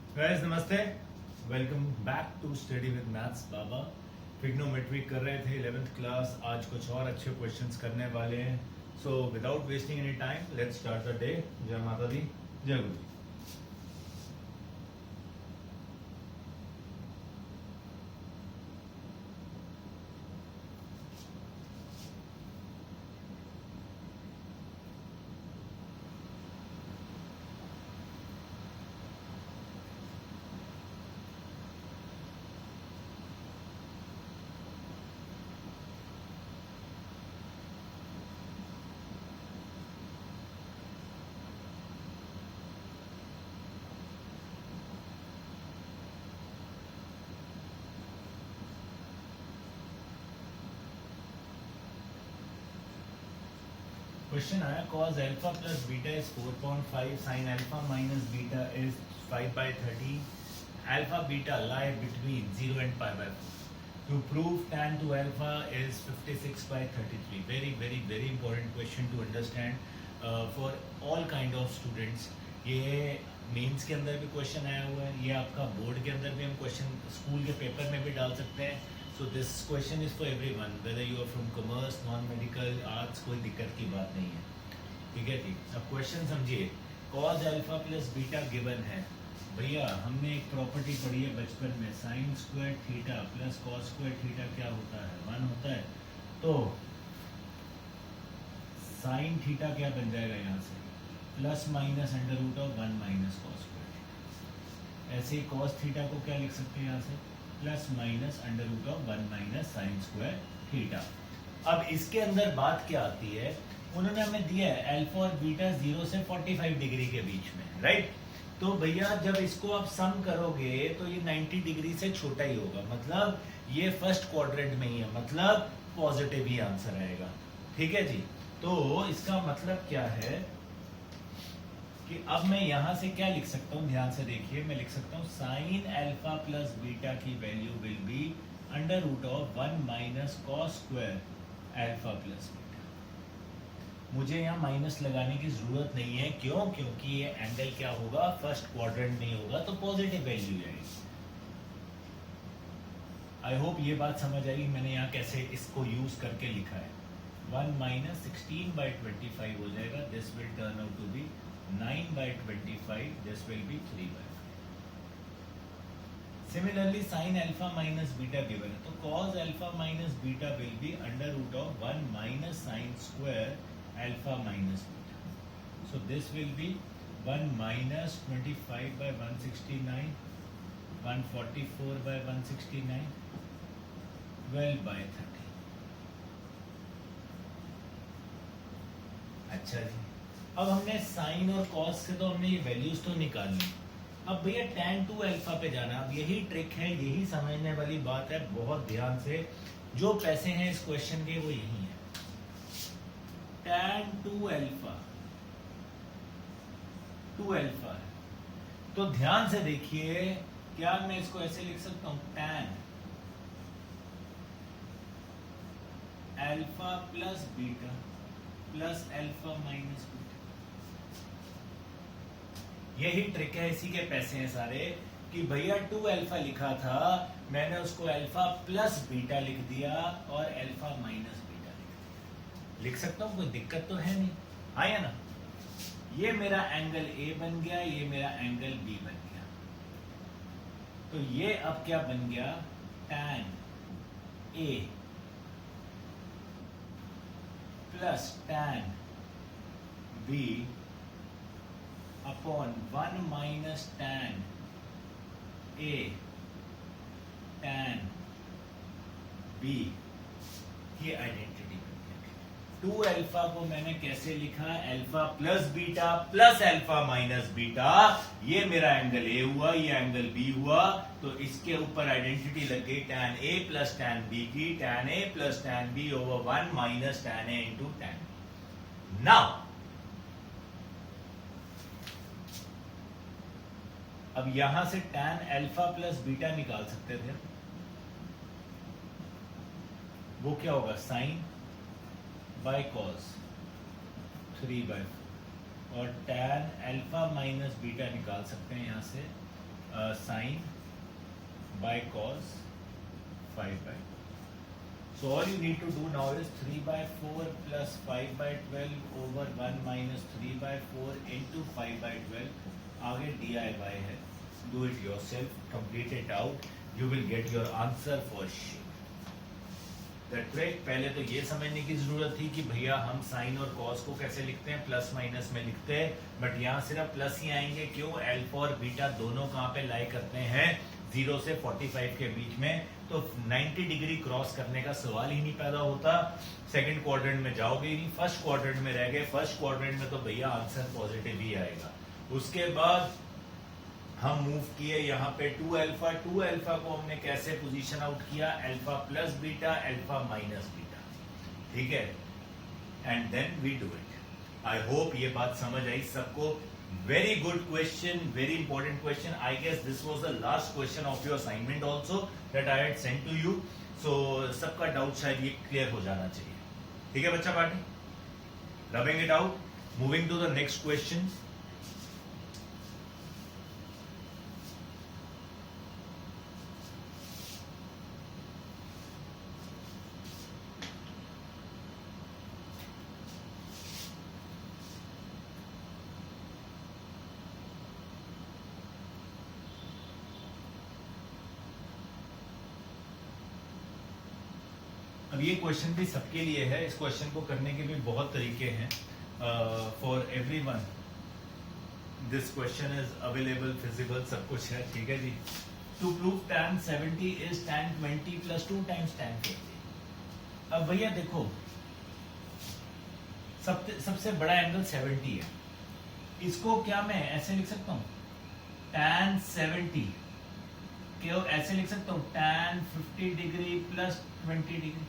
Guys नमस्ते, welcome back to study with maths Baba. Trigonometry कर रहे थे 11th क्लास। आज कुछ और अच्छे क्वेश्चंस करने वाले हैं। So without wasting any time let's start the day. जय माता दी, जय गुरु जी। क्वेश्चन आया cos alpha plus beta is 4.5, sin alpha minus beta is 5/13, alpha beta lie between 0 and pi by 4. To prove tan to alpha is 56/33. Very important question to understand for all kind of students. ये mains के अंदर भी question आया हुआ है, ये आपका board के अंदर भी हम क्वेश्चन स्कूल के पेपर में भी डाल सकते हैं। So this question is for everyone, whether you are from commerce, non medical, arts, कोई दिक्कत की बात नहीं है। ठीक है जी। अब क्वेश्चन समझिए। cos alpha plus beta given है। भैया हमने एक प्रॉपर्टी पढ़ी है बचपन में, sign square theta plus cos square theta क्या होता है, 1 होता है। तो साइन थीटा क्या बन जाएगा यहाँ से, plus minus under root of 1 minus cos square. ऐसे ही कॉस थीटा को क्या लिख सकते हैं यहाँ से, plus minus under root of 1 minus sine square theta. अब इसके अंदर बात क्या आती है, उन्होंने हमें दिया है अल्फा और बीटा 0 से 45 डिग्री के बीच में, राइट। तो भैया जब इसको आप सम करोगे तो ये 90 डिग्री से छोटा ही होगा, मतलब ये फर्स्ट क्वाड्रेंट में ही है, मतलब पॉजिटिव ही आंसर आएगा। ठीक है जी। तो इसका मतलब क्या है कि अब मैं यहां से क्या लिख सकता हूं, ध्यान से देखिए। मैं लिख सकता हूं साइन अल्फा प्लस बीटा की value will be under root of 1 minus cos square alpha plus beta. मुझे यहाँ माइनस लगाने की जरूरत नहीं है, क्यों? क्योंकि ये एंगल क्या होगा, फर्स्ट क्वाड्रेंट में होगा, तो पॉजिटिव वैल्यू आएगी। आई होप ये बात समझ आई मैंने यहाँ कैसे इसको यूज करके लिखा है। 1 माइनस 16/25 हो जाएगा, this will turn out to be 9/25, this will be 3/5। Similarly sine alpha minus beta given है, तो cos alpha minus beta will be under root of 1 minus sine square alpha minus beta. So this will be 1 minus 25/169, 144/169, 12/30। अच्छा जी। अब हमने sign और cos से तो हमने ये वैल्यूज तो निकाल ली। अब भैया tan टू अल्फा पे जाना। अब यही ट्रिक है, यही समझने वाली बात है, बहुत ध्यान से। जो पैसे हैं इस क्वेश्चन के वो यही है। tan टू अल्फा है, तो ध्यान से देखिए। क्या मैं इसको ऐसे लिख सकता हूं, tan alpha plus beta plus alpha minus beta. यही ट्रिक है, इसी के पैसे हैं सारे। कि भैया 2 अल्फा लिखा था, मैंने उसको अल्फा प्लस बीटा लिख दिया और अल्फा माइनस बीटा लिख दिया। लिख सकता हूं, कोई दिक्कत तो है नहीं, हाँ या ना। ये मेरा एंगल ए बन गया, ये मेरा एंगल बी बन गया। तो ये अब क्या बन गया, tan A plus tan B upon 1 minus tan A tan B की आइडेंटिटी बन गया। 2 अल्फा को मैंने कैसे लिखा, alpha plus beta plus alpha minus beta. ये मेरा एंगल ए हुआ, ये एंगल बी हुआ, तो इसके ऊपर आइडेंटिटी लग गई tan A plus tan B की, tan A plus tan B over 1 minus tan A into tan B. Now अब यहां से tan अल्फा प्लस बीटा निकाल सकते थे, वो क्या होगा, साइन बाय कॉस 3/4, और tan अल्फा माइनस बीटा निकाल सकते हैं यहां से, sine by cos 5/12. So all you need to do now is 3/4 plus 5/12 over 1 minus 3/4 into 5/12. आगे DIY है. Do it yourself. Complete it out. You will get your answer for sure. That way, पहले तो ये समझने की जरूरत थी कि भैया हम साइन और कॉस को कैसे लिखते हैं, प्लस माइनस में लिखते हैं, बट यहाँ सिर्फ प्लस ही आएंगे. क्यों? अल्फा और बीटा दोनों कहाँ पे लाई करते हैं? 0 से 45 के बीच में. तो 90 डिग्री क्रॉस करने का सवाल ही नहीं पैदा होता. सेकंड क्वाड्रेंट में जाओगे ही नहीं, फर्स्ट क्वाड्रेंट में रह गए. फर्स्ट क्वाड्रेंट में तो भैया आंसर पॉजिटिव ही आएगा. उसके बाद हम मूव किए यहाँ पे 2 अल्फा. 2 अल्फा को हमने कैसे पोजीशन आउट किया? Alpha plus beta, alpha minus beta. ठीक है, and then we do it. I hope ये बात समझ आई सबको. Very good question, very important question. I guess this was the last question of your assignment also that I had sent to you. So सबका doubt शायद ये clear हो जाना चाहिए. ठीक है बच्चा party, rubbing it out. Moving to the next question. अब ये क्वेश्चन भी सबके लिए है. इस क्वेश्चन को करने के भी बहुत तरीके हैं. For everyone this question is available, feasible, सब कुछ है. ठीक है जी. To prove tan 70 is tan 20 plus 2 times tan 50. अब भैया देखो, सबसे बड़ा एंगल 70 है. इसको क्या मैं ऐसे लिख सकता हूं? tan 70 क्यों ऐसे लिख सकता हूं? tan 50 degree plus 20 degree.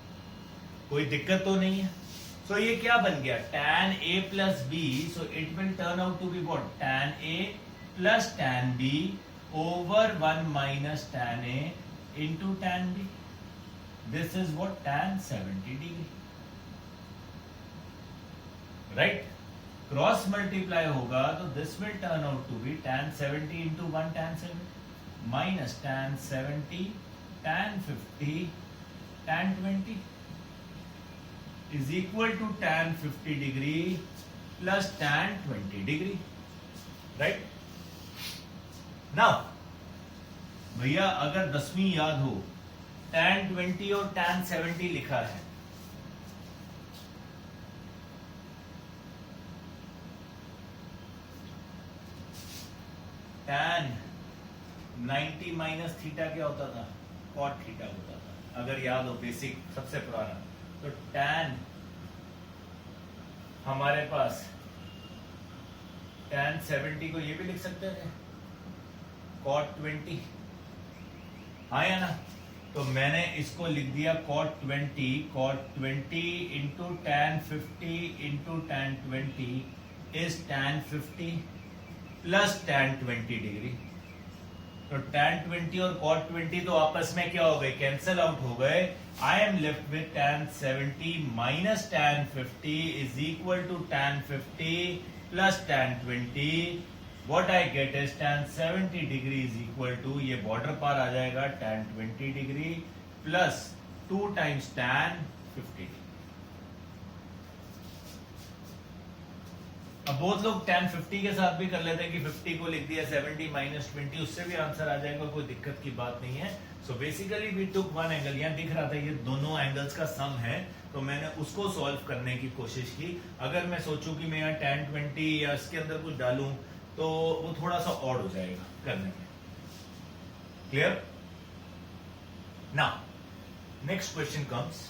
कोई दिक्कत तो नहीं है. सो ये क्या बन गया? tan A plus B. So it will turn out to be what? tan A plus tan B over 1 minus tan A into tan B. This is what? tan 70 degree. Right? Cross multiply होगा तो this will turn out to be tan 70 into 1 tan 70 minus tan 70 tan 50 tan 20 is equal to tan 50 degree plus tan 20 degree. Right? Now, भैया अगर 10वीं याद हो, tan 20 और tan 70 लिखा है. tan 90 माइनस थीटा क्या होता था? cot थीटा होता था. अगर याद हो, बेसिक सबसे पुराना. तो tan हमारे पास tan 70 को ये भी लिख सकते थे cot 20. हाँ या ना? तो मैंने इसको लिख दिया cot 20 into tan 50 into tan 20 is tan 50 plus tan 20 degree. तो tan 20 और cot 20 तो आपस में क्या हो गए? कैंसल आउट हो गए. I am left with tan 70 minus tan 50 is equal to tan 50 plus tan 20. What I get is tan 70 degree is equal to, ये बॉर्डर पार आ जाएगा, tan 20 degree plus 2 times tan 50. अब बहुत लोग tan 50 के साथ भी कर लेते हैं कि 50 को लिख दिया 70 माइनस 20, उससे भी आंसर आ जाएगा, कोई दिक्कत की बात नहीं है. So basically we took one angle. यहाँ दिख रहा था ये दोनों एंगल्स का सम है, तो मैंने उसको सॉल्व करने की कोशिश की. अगर मैं सोचूं कि मैं यहाँ tan 20 या इसके अंदर कुछ डालूं तो वो थोड़ा सा ऑड हो जाएगा करने में. Clear? Now next question comes.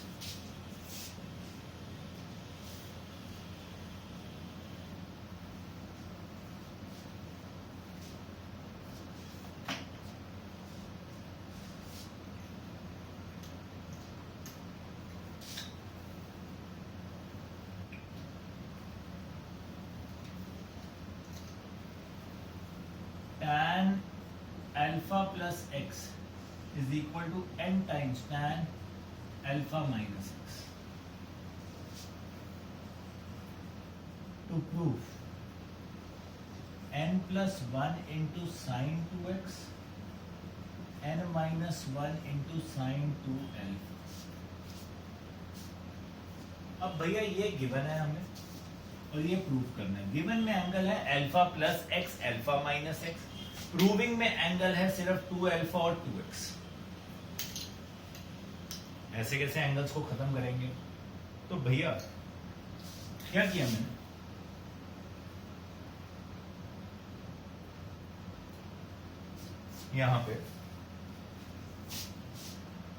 tan alpha plus x is equal to n times tan alpha minus x. To prove n plus 1 into sin 2x n minus one into sine 2l। अब भैया ये given है हमें और ये prove करना है। Given में एंगल है alpha plus x, alpha minus x. Proving में एंगल है सिर्फ 2 अल्फा और 2x। ऐसे कैसे एंगल्स को खत्म करेंगे? तो भैया क्या किया मैंने, यहां पे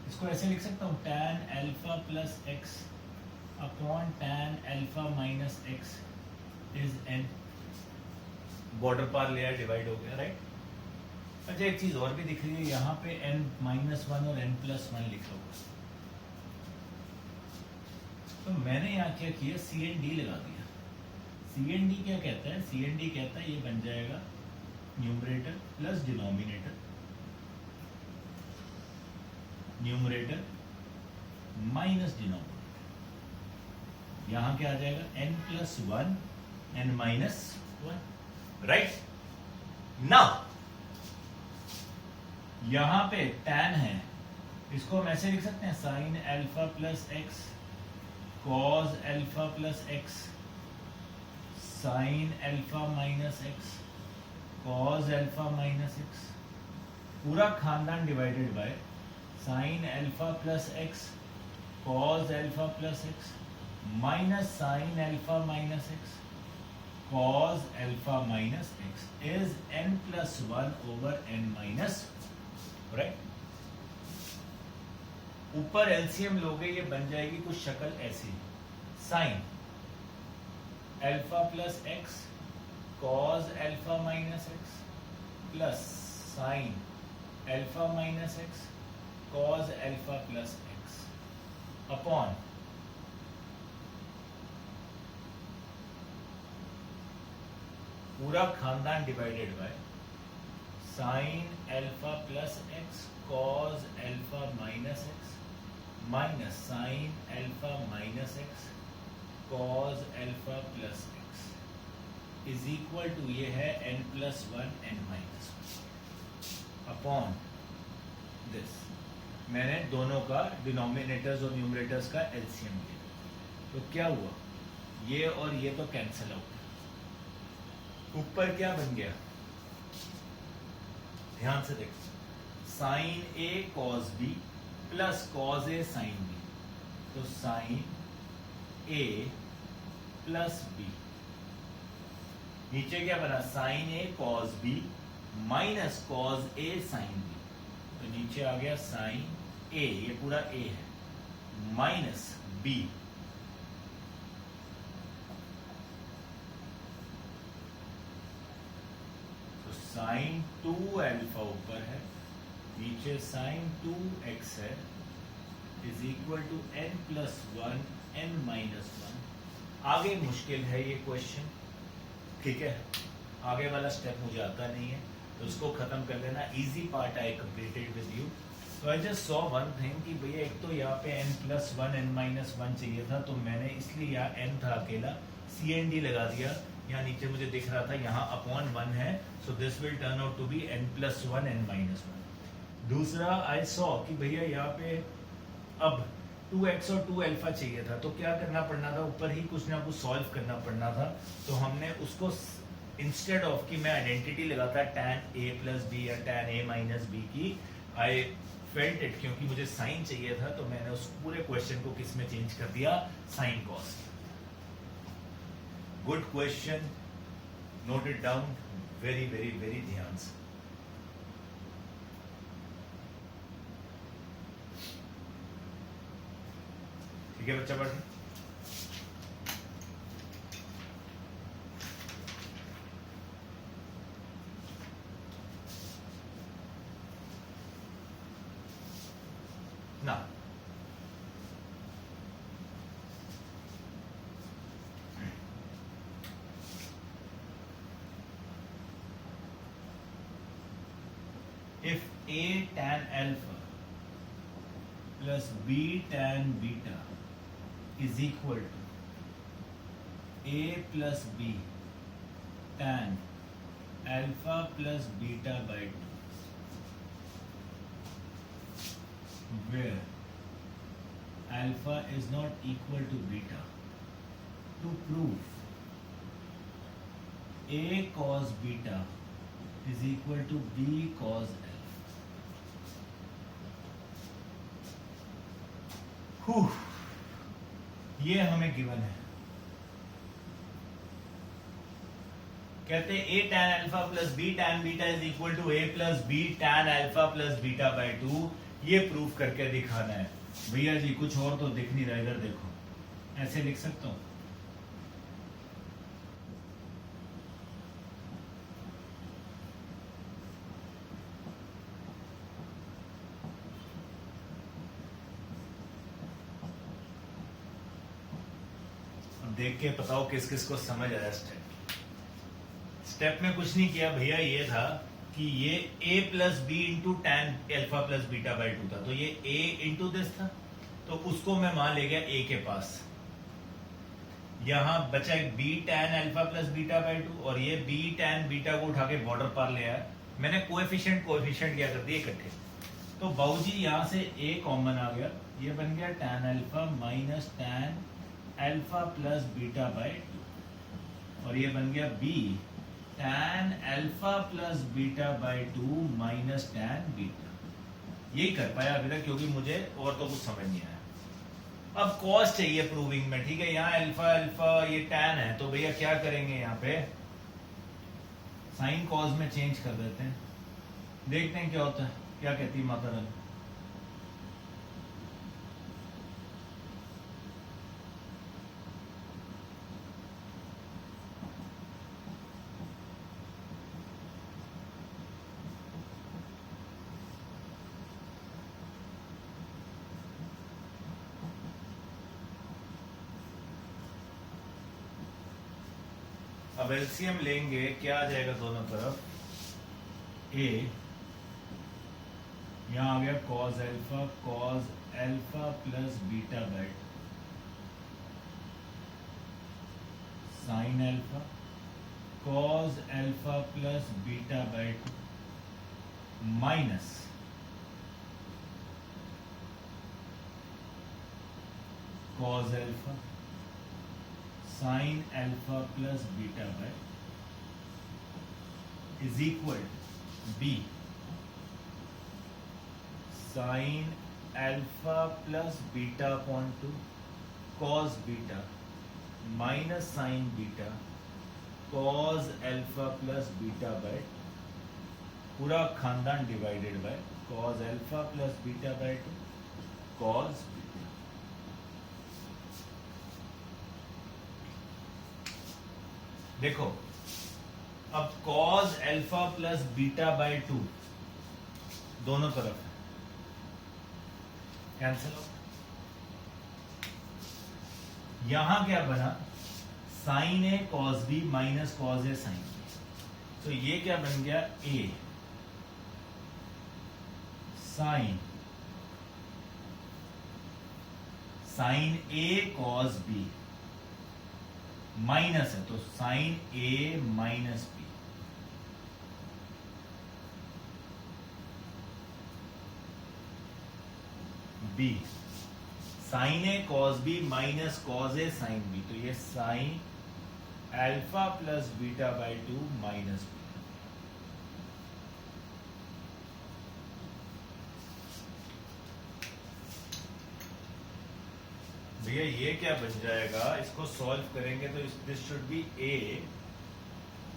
इसको ऐसे लिख सकता हूं, tan alpha plus x upon tan alpha minus x is n। Border पार लेयर डिवाइड हो गया, राइट। अच्छा एक चीज और भी दिख रही है, यहाँ पे n माइनस वन और n प्लस वन लिखा हुआ है। तो मैंने यहाँ क्या किया, सी एन डी लगा दिया। सी एन डी क्या कहता है, सी एन डी कहता है ये बन जाएगा numerator plus denominator, numerator minus denominator. यहां क्या आ जाएगा, n plus one n minus one, right. Now यहां पे tan है, इसको हम ऐसे लिख सकते हैं, sign alpha plus x cos alpha plus x sign alpha minus x cos alpha minus x, पूरा खानदान divided by sine alpha plus x cos alpha plus x minus sine alpha minus x cos alpha minus x is n plus one over n minus, right. ऊपर LCM लोगे ये बन जाएगी कुछ शक्ल ऐसी, sign alpha plus x cos alpha minus x plus sign alpha minus x cos alpha plus x upon पूरा खानदान divided by sine alpha plus x cos alpha minus x minus sine alpha minus x cos alpha plus x is equal to, ये है n plus one n minus upon this. मैंने दोनों का denominators और numerators का LCM लिया, तो क्या हुआ, ये और ये तो कैंसिल आउट। ऊपर क्या बन गया, ध्यान से देखो, sign A cos B plus cos A sine B, तो साइन ए प्लस बी। नीचे क्या बना, sign A cos B minus cos A sine B, तो नीचे आ गया साइन ए, ये पूरा ए है, माइनस बी। तो साइन 2 अल्फा ऊपर है, नीचे साइन 2x है, is equal to n plus one n minus one. आगे मुश्किल है ये क्वेश्चन, ठीक है, आगे वाला स्टेप मुझे आता नहीं है, तो उसको खत्म कर लेना। Easy part I completed with you. तो I just saw one thing कि भैया एक तो यहाँ पे n plus one n minus one चाहिए था, तो मैंने इसलिए यहाँ n था अकेला, सी एन डी लगा दिया। यहाँ नीचे मुझे दिख रहा था यहाँ अपॉन वन है, so this will turn out to be n plus one n minus one. दूसरा आई सॉ कि भैया यहाँ पे अब 2x और 2 अल्फा चाहिए था, तो क्या करना पड़ना था, ऊपर ही कुछ ना कुछ सॉल्व करना पड़ना था। तो हमने उसको इंस्टेड ऑफ कि मैं आइडेंटिटी लगाता tan a प्लस बी या tan a माइनस बी की, आई फेल्ट इट, क्योंकि मुझे साइन चाहिए था, तो मैंने उस पूरे क्वेश्चन को किस में चेंज कर दिया, sine cos. Good question, note it down very very very ध्यान से। ठीक है बच्चा, पढ़ ना। If A tan alpha plus B tan beta is equal to A plus B tan alpha plus beta by 2, where alpha is not equal to beta. To prove a cos beta is equal to b cos alpha. ये हमें given है. कहते हैं a tan alpha plus b tan beta is equal to a plus b tan alpha plus beta by 2. ये proof करके दिखाना है. भैया जी कुछ और तो दिख नहीं रहा, इधर देखो. ऐसे लिख सकता हूं. अब देख के बताओ किस किस को समझ आया. स्टेप में कुछ नहीं किया भैया. ये था कि ये a plus B into tan alpha plus beta by 2 था, तो ये a इंटू दिस था, तो उसको मैं मान ले गया a के पास. यहां बचा एक b tan alpha plus beta by 2 और ये b टैन बीटा को उठा के बॉर्डर पार ले आया. मैंने कोएफिशिएंट क्या कर दिए इकट्ठे. तो बाबूजी यहां से a कॉमन आ गया. ये बन गया tan alpha minus tan alpha plus beta by 2 और ये बन गया b tan alpha plus beta by 2 minus tan beta. यही कर पाया अभी तक क्योंकि मुझे और तो कुछ समझ नहीं आया. अब कॉस चाहिए प्रूविंग में. ठीक है, यहाँ अल्फा अल्फा ये tan है, तो भैया क्या करेंगे, यहाँ पे साइन कॉस में चेंज कर देते हैं. देखते हैं क्या होता है. क्या कहती है माता रानी. अब एलसीएम लेंगे, क्या आ जाएगा दोनों तरफ. a यहां आ गया cos alpha plus beta by sine alpha cos alpha plus beta by 2 minus cos alpha sine alpha plus beta by is equal B sine alpha plus beta upon 2 cos beta minus sine beta cos alpha plus beta by पूरा खानदान divided by cos alpha plus beta by 2 cos. देखो अब cos alpha plus beta by 2 दोनों तरफ cancel हो. यहां क्या बना, sign A cos B minus cos A sine B. तो ये क्या बन गया, a sine A cos B minus है तो sine A minus B. B sine A cos B minus cos A sine B. तो ये sine alpha plus beta by 2 minus B. भैया ये क्या बन जाएगा, इसको सॉल्व करेंगे तो this should be a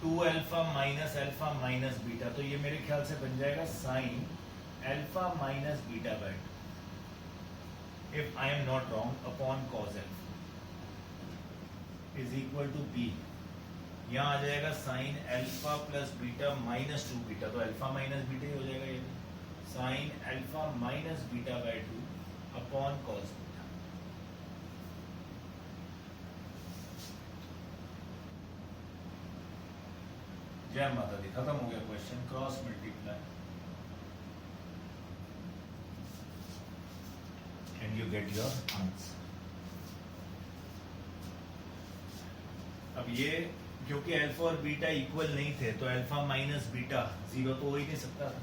2 alpha minus beta. तो ये मेरे ख्याल से बन जाएगा sine alpha minus beta by 2 if I am not wrong upon cos alpha is equal to b. यहाँ आ जाएगा sine alpha plus beta minus 2 beta. तो अल्फा माइनस बीटा ही हो जाएगा ये. Sine alpha minus beta by 2 upon cos. जय माता दी. खत्म हो गया question. Cross multiply and you get your answer. अब ये क्योंकि अल्फा और बीटा इक्वल नहीं थे तो अल्फा माइनस बीटा 0 तो हो ही नहीं सकता था.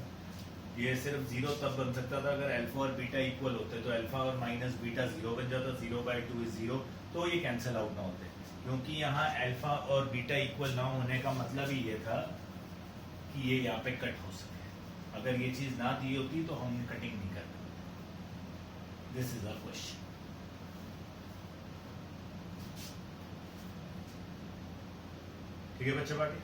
ये सिर्फ जीरो तब बन सकता था अगर अल्फा और बीटा इक्वल होते, तो अल्फा और माइनस बीटा जीरो बन जाता, 0/2 इज जीरो, तो ये कैंसिल आउट ना होते। क्योंकि यहाँ अल्फा और बीटा इक्वल ना होने का मतलब ही ये था कि ये यहाँ पे कट हो सके। अगर ये चीज ना दी होती तो हम कटिंग नहीं करते। This is a question. ठीक है बच्चे बाकी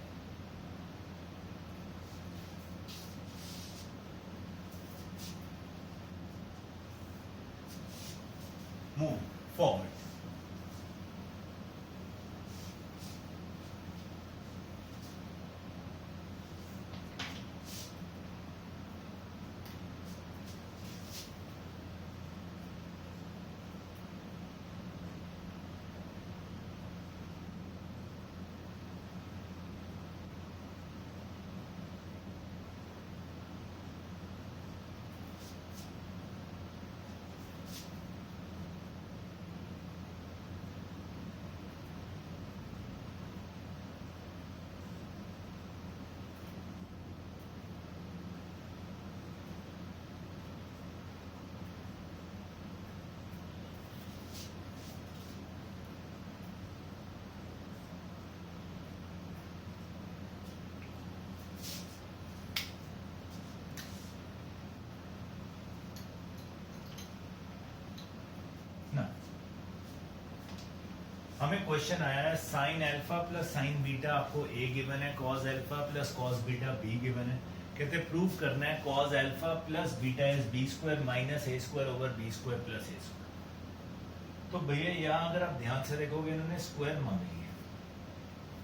move forward. हमें क्वेश्चन आया है sine alpha plus sine beta आपको ए गिवन है, cos alpha plus cos beta B given है। कहते प्रूव करना है cos alpha plus beta is B square minus A square over B square plus A square. तो भैया यहाँ अगर आप ध्यान से देखोगे इन्होंने स्क्वायर मांगी है,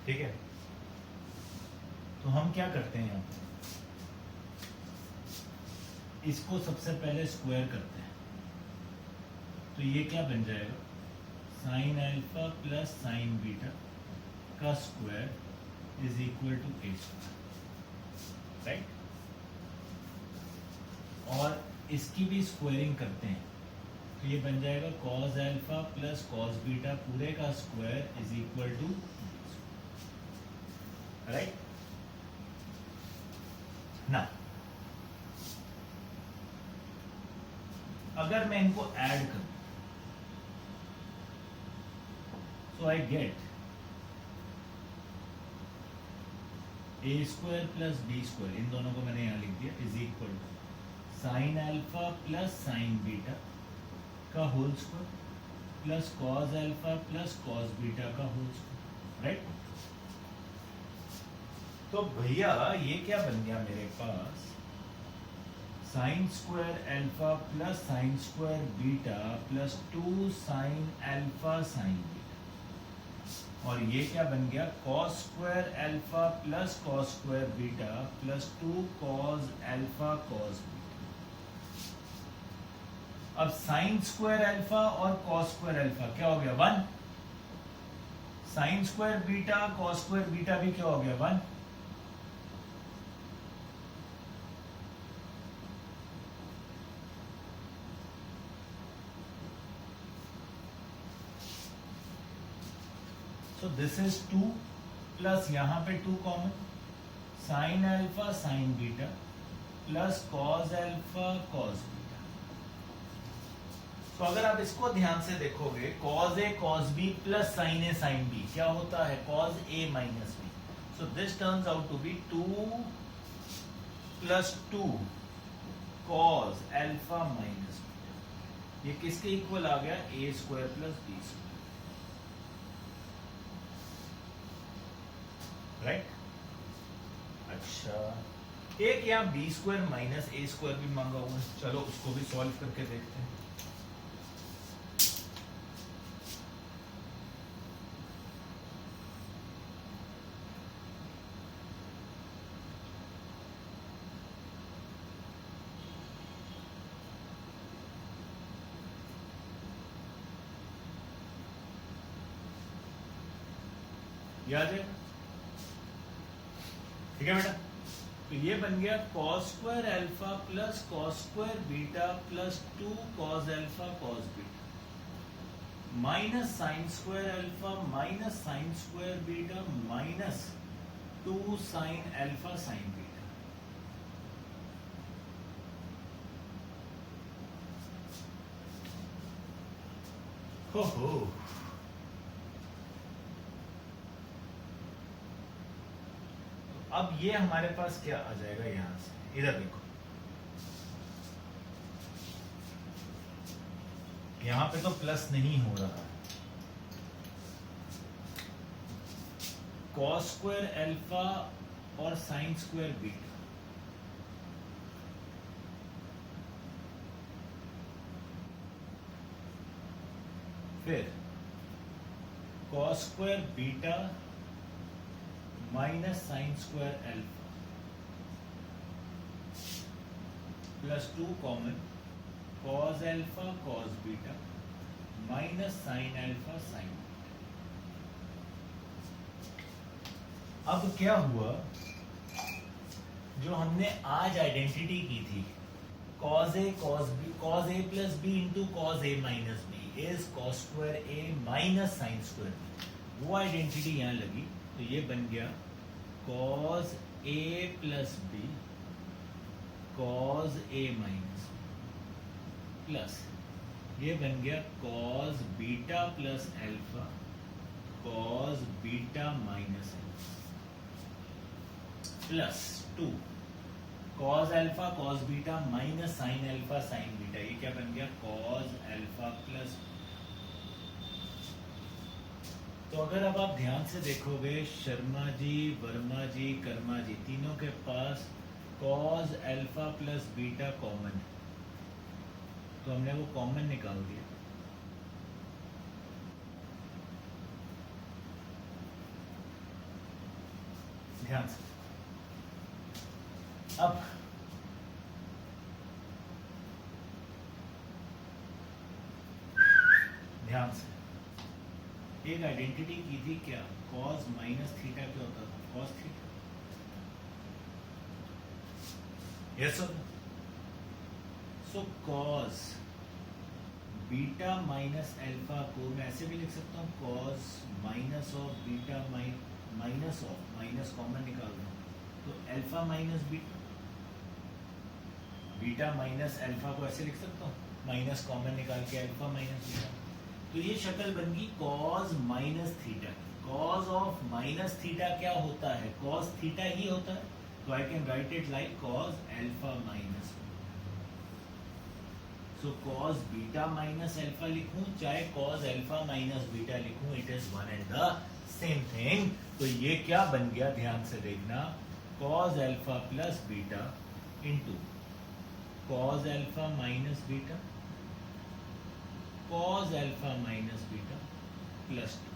ठीक है। तो हम क्या करते हैं यहाँ इसको सबसे पहले स्क्वायर करते हैं। तो ये क्या बन जाएगा, sine alpha plus sine beta का square is equal to A square, right. और इसकी भी स्क्वायरिंग करते हैं तो ये बन जाएगा cos alpha plus cos beta पूरे का square is equal to, right ना। अगर मैं इनको ऐड करूं so I get a square plus B square, इन दोनों को मैंने यहाँ लिख दिया, is equal to sine alpha plus sine beta का whole square plus cos alpha plus cos beta का होल स्क्वायर, राइट। तो भैया ये क्या बन गया मेरे पास, sine square alpha plus sine square beta plus 2 sine alpha sine beta. और ये क्या बन गया, cos square alpha plus cos square beta plus 2 cos alpha cos beta. अब साइन स्क्वायर अल्फा और कॉस स्क्वायर अल्फा क्या हो गया 1, sign square beta cos square beta भी क्या हो गया 1। तो दिस इज 2 प्लस यहां पे 2 common, sine alpha sine beta plus cos alpha cos beta. तो अगर आप इसको ध्यान से देखोगे cos A cos B plus sine A sine B क्या होता है, cos A minus B. So this turns out to be 2 plus 2 cos alpha minus beta. ये किसके इक्वल आ गया, A square plus B square, right. अच्छा एक यहाँ B square minus A square भी मांगा हुआ है, चलो उसको भी सॉल्व करके देखते हैं। याद है, ठीक है बेटा। तो ये बन गया cos square alpha plus cos square beta plus 2 cos alpha cos beta minus sine square alpha minus sine square beta minus 2 sine alpha sine beta. हो अब ये हमारे पास क्या आ जाएगा यहां से, इधर देखो, यहां पे तो प्लस नहीं हो रहा है, कॉस स्क्वायर अल्फा और साइन स्क्वायर बीटा, फिर cos square beta minus sine square alpha plus 2 common cos alpha cos beta minus sine alpha sign. अब क्या हुआ, जो हमने आज आइडेंटिटी की थी cos a plus B into cos A minus b is cos square a minus sine square b, वो identity यहां लगी तो ये बन गया cos a plus b cos a minus plus ये बन गया cos beta plus alpha cos beta minus plus 2 cos alpha cos beta minus sine alpha sine beta, ये क्या बन गया cos अल्फा प्लस। तो अगर अब आप ध्यान से देखोगे, शर्मा जी, वर्मा जी, कर्मा जी तीनों के पास cos alpha plus beta common है, तो हमने वो कॉमन निकाल दिया। ध्यान से अब ध्यान से एक आइडेंटिटी की थी क्या, cos माइनस थीटा क्या होता था, cos थीटा, यस सर। सो cos बीटा माइनस अल्फा को मैं ऐसे भी लिख सकता हूँ, cos minus of beta minus of minus common निकाल दूँ तो alpha minus beta, beta minus alpha को ऐसे लिख सकता हूँ, माइनस कॉमन निकाल के अल्फा माइनस बीटा, तो ये शक्ल बन गई cos minus theta. cos of minus theta क्या होता है, cos थीटा ही होता है, तो I can write it like cos alpha minus. So cos beta minus alpha लिखूं चाहे cos अल्फा माइनस बीटा लिखूं, it is one and the same thing. तो ये क्या बन गया, ध्यान से देखना, cos alpha plus beta into cos alpha minus beta cos alpha minus beta plus 2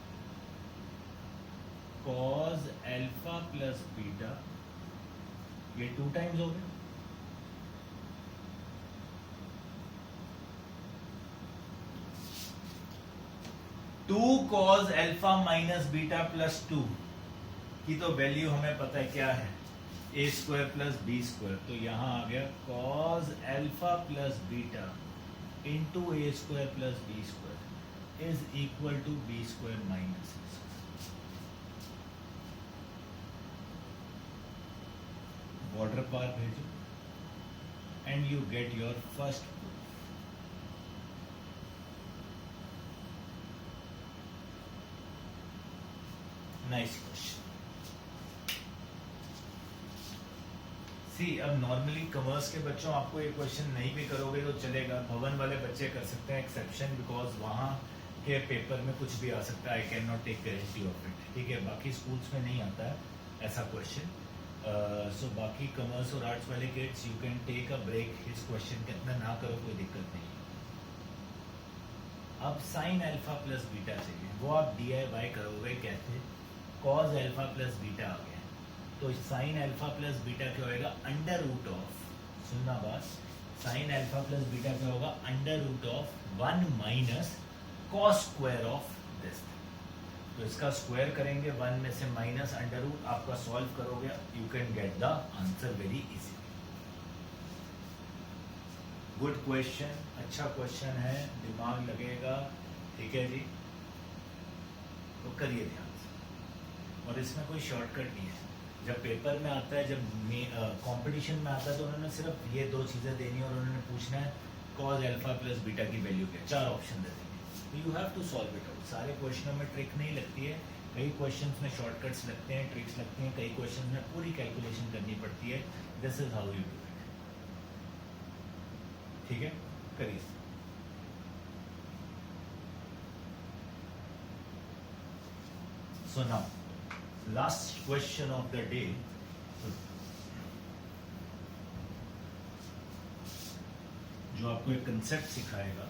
cos alpha plus beta, ये 2 टाइम्स हो गया, two cos alpha minus beta plus 2 की तो वैल्यू हमें पता है क्या है, A square plus B square, तो यहां आ गया cos alpha plus beta into A square plus B square is equal to B square minus A square. Border पार भेजो and you get your first proof. Nice question. See अब normally commerce के बच्चों आपको ये क्वेश्चन नहीं भी करोगे तो चलेगा, भवन वाले बच्चे कर सकते हैं एक्सेप्शन, बिकॉज वहाँ के पेपर में कुछ भी आ सकता है, I can not take guarantee of it, ठीक है। बाकी स्कूल्स में नहीं आता है ऐसा क्वेश्चन, सो बाकी कॉमर्स और आर्ट्स वाले kids you can take a break, इस क्वेश्चन के अंदर ना करो, कोई दिक्कत नहीं। अब साइन अल्फा प्लस बीटा चाहिए, वो आप DIY करोगे कैसे, cos अल्फा प्लस बीटा आ गया, तो साइन अल्फा प्लस बीटा क्या होगा, अंडर रूट ऑफ, सुनना बात, साइन अल्फा प्लस बीटा क्या होगा, under root of 1 minus cos square of this. तो इसका स्क्वायर करेंगे, 1 में से माइनस अंडर रूट, आपका सॉल्व करोगे, you can get the answer very easy. Good question, अच्छा क्वेश्चन है, दिमाग लगेगा, ठीक है जी, तो करिए ध्यान से। और इसमें कोई शॉर्टकट नहीं है, जब पेपर में आता है, जब कंपटीशन में आता है, तो उन्होंने सिर्फ ये 2 चीज़ें देनी और उन्होंने पूछना है cos अल्फा प्लस बीटा की वैल्यू क्या, 4 ऑप्शन दे देंगे, you have to solve it out. सारे क्वेश्चनों में ट्रिक नहीं लगती है, कई क्वेश्चंस में शॉर्टकट्स लगते हैं, ट्रिक्स लगते हैं, कई क्वेश्चंस में पूरी कैलकुलेशन करनी पड़ती है। This is how you do it. ठीक है, करिए। So now last question of the day, जो आपको एक कंसेप्ट सिखाएगा।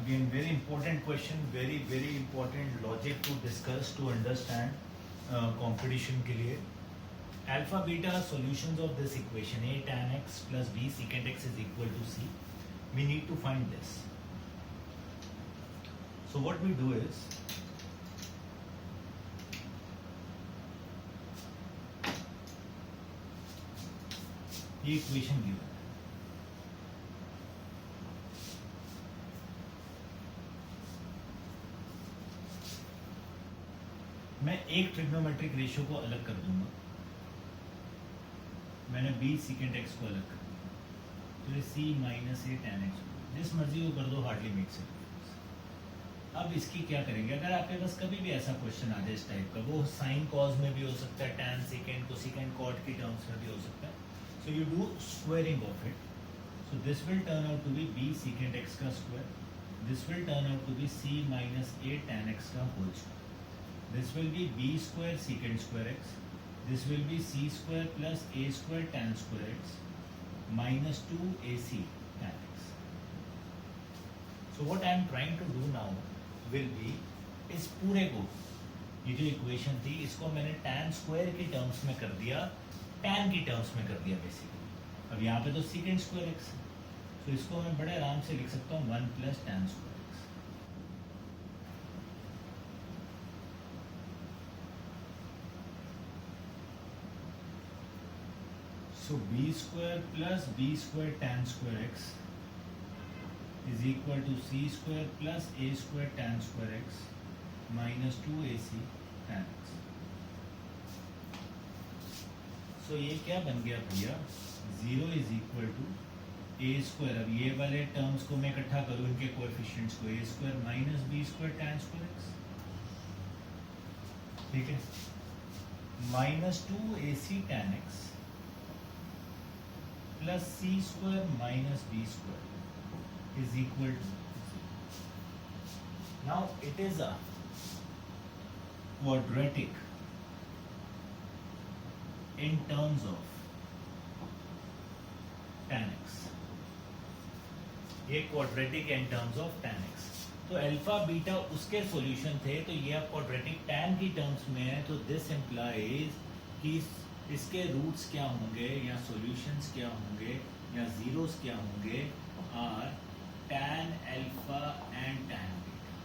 Again, very important question, very important logic to discuss to understand competition के लिए। Alpha beta solutions of this equation a tan x plus b secant x is equal to c. We need to find this. So what we do is, ये equation given है। मैं एक trigonometric ratio को अलग कर दूंगा। मैंने b secant x को अलग कर दिया, तो ये c minus a tan x, जिस मर्जी को कर दो, हार्डली मेक्स इट डिफरेंस। अब इसकी क्या करेंगे, अगर आपके पास कभी भी ऐसा क्वेश्चन आ जाए इस टाइप का, वो साइन कॉज में भी हो सकता है, tan secant कोसेकेंट कॉट की टर्म्स में भी हो सकता है। So you do squaring of it. So this will turn out to be b secant x का square, this will turn out to be c minus a tan x का whole square. This will be b square secant square x. This will be c square plus a square tan square x minus 2ac tan x. So what I am trying to do now will be, इस पूरे को, ये जो equation थी, इसको मैंने tan square की terms में कर दिया, tan की टर्म्स में कर दिया बेसिकली। अब यहाँ पे तो secant square x है, तो इसको मैं बड़े आराम से लिख सकता हूँ 1 plus tan square x। So b square plus b square tan square x is equal to c square plus a square tan square x minus 2ac tan x. So ये क्या बन गया भैया, 0 is equal to a square। अब ये वाले terms को मैं इकट्ठा करूँ, इनके कोएफिशिएंट्स को, a square minus b square tan square x, ठीक है, minus 2ac tan x plus c square minus b square is equal to 0. Now it is a quadratic in terms of tan x. ये quadratic in terms of tan x। तो alpha beta उसके solution थे, तो ये अब quadratic tan की terms में है, तो दिस इम्प्लाइज कि इसके रूट्स क्या होंगे या सॉल्यूशंस क्या होंगे या जीरोस क्या होंगे, are tan alpha and tan beta.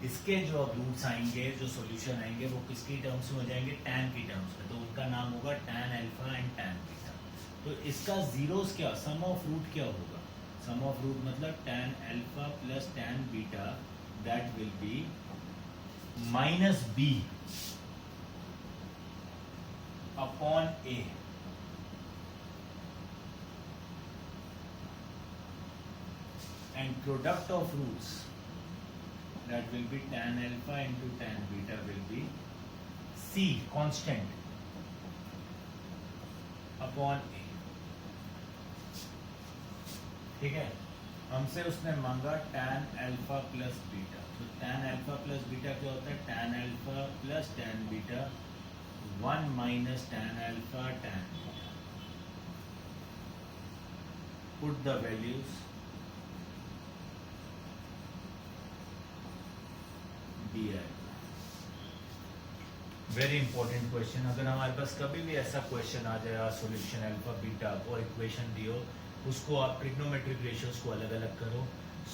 इसके जो अब रूट्स आएंगे, जो सॉल्यूशन आएंगे, वो किसकी टर्म्स में हो जाएंगे, tan की टर्म्स में, तो उनका नाम होगा tan alpha and tan beta. तो इसका जीरोस क्या, सम ऑफ रूट क्या होगा, सम ऑफ रूट मतलब tan alpha plus tan beta, that will be minus b upon a, and product of roots, that will be tan alpha into tan beta will be c constant upon a। ठीक है, हमसे उसने मांगा tan alpha plus beta, तो tan alpha plus beta क्या होता है, tan alpha plus tan beta 1 minus tan alpha tan beta। Put the values, दिया। Very important question. अगर हमारे पास कभी भी ऐसा क्वेश्चन आ जाए सॉल्यूशन अल्फा बीटा और इक्वेशन दी हो, उसको आप ट्रिग्नोमेट्रिक रेशियोज को अलग अलग करो,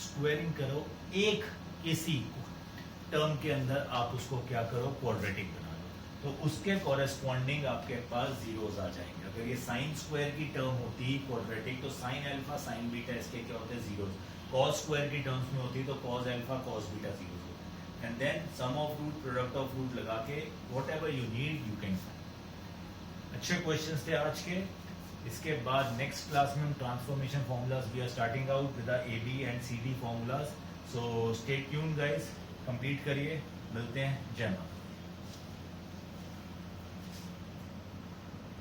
स्क्वायरिंग करो, एक किसी टर्म के अंदर आप उसको क्या करो, क्वाड्रेटिक बना लो, तो उसके कॉरेस्पॉन्डिंग आपके पास जीरोस आ जाएंगे। अगर ये साइन स्क्वायर की टर्म होती क्वाड्रेटिक, तो साइन अल्फा साइन बीटा इसके क्या होते हैं, जीरोस। कॉस स्क्वायर की टर्म्स में होती तो cos alpha cos beta zeros होते। And then sum of root product of root लगा के whatever you need you can find. अच्छे क्वेश्चंस थे आज के। इसके बाद नेक्स्ट क्लास में हम transformation formulas we are starting out with A B and C D formulas. So stay tuned guys, complete करिए, मिलते हैं, जय माता।